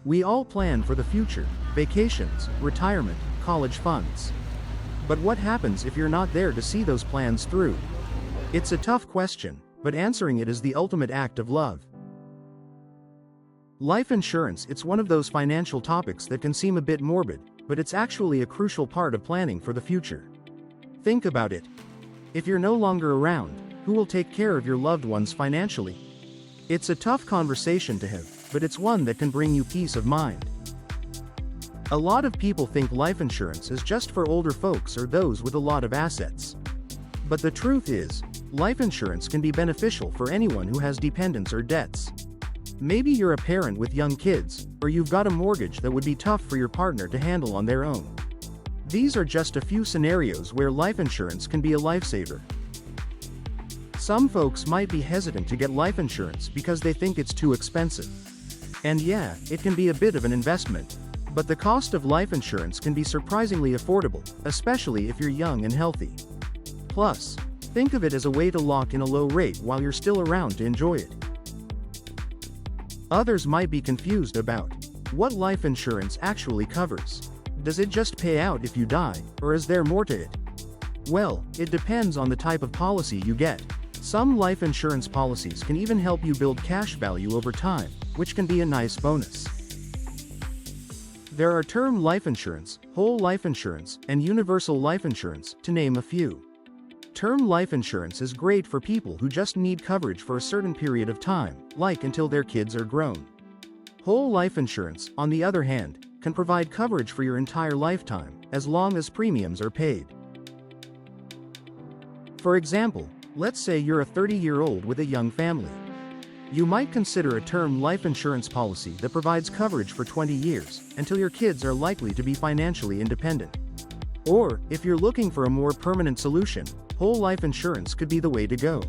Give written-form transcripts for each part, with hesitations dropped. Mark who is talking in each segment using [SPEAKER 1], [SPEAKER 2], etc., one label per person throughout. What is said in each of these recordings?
[SPEAKER 1] We all plan for the future: vacations, retirement, college funds. But what happens if you're not there to see those plans through? It's a tough question, but answering it is the ultimate act of love. Life insurance, it's one of those financial topics that can seem a bit morbid, but it's actually a crucial part of planning for the future. Think about it. If you're no longer around, who will take care of your loved ones financially? It's a tough conversation to have, but it's one that can bring you peace of mind. A lot of people think life insurance is just for older folks or those with a lot of assets. But the truth is, life insurance can be beneficial for anyone who has dependents or debts. Maybe you're a parent with young kids, or you've got a mortgage that would be tough for your partner to handle on their own. These are just a few scenarios where life insurance can be a lifesaver. Some folks might be hesitant to get life insurance because they think it's too expensive. And yeah, it can be a bit of an investment. But the cost of life insurance can be surprisingly affordable, especially if you're young and healthy. Plus, think of it as a way to lock in a low rate while you're still around to enjoy it. Others might be confused about what life insurance actually covers. Does it just pay out if you die, or is there more to it? Well, it depends on the type of policy you get. Some life insurance policies can even help you build cash value over time, which can be a nice bonus. There are term life insurance, whole life insurance, and universal life insurance, to name a few. Term life insurance is great for people who just need coverage for a certain period of time, like until their kids are grown. Whole life insurance, on the other hand, can provide coverage for your entire lifetime, as long as premiums are paid. For example, let's say you're a 30-year-old with a young family. You might consider a term life insurance policy that provides coverage for 20 years, until your kids are likely to be financially independent. Or, if you're looking for a more permanent solution, whole life insurance could be the way to go.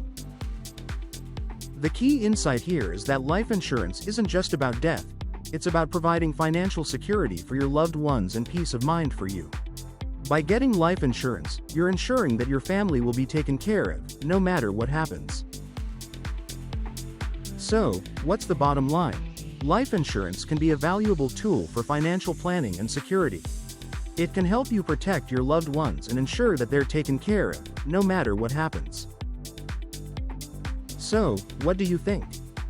[SPEAKER 1] The key insight here is that life insurance isn't just about death, it's about providing financial security for your loved ones and peace of mind for you. By getting life insurance, you're ensuring that your family will be taken care of, no matter what happens. So, what's the bottom line? Life insurance can be a valuable tool for financial planning and security. It can help you protect your loved ones and ensure that they're taken care of, no matter what happens. So, what do you think?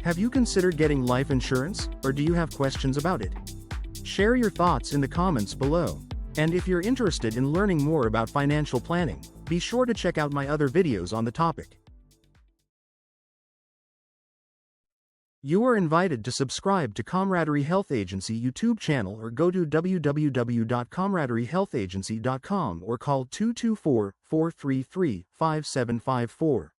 [SPEAKER 1] Have you considered getting life insurance, or do you have questions about it? Share your thoughts in the comments below. And if you're interested in learning more about financial planning, be sure to check out my other videos on the topic. You are invited to subscribe to Camaraderie Health Agency YouTube channel or go to www.camaraderiehealthagency.com or call 224-433-5754.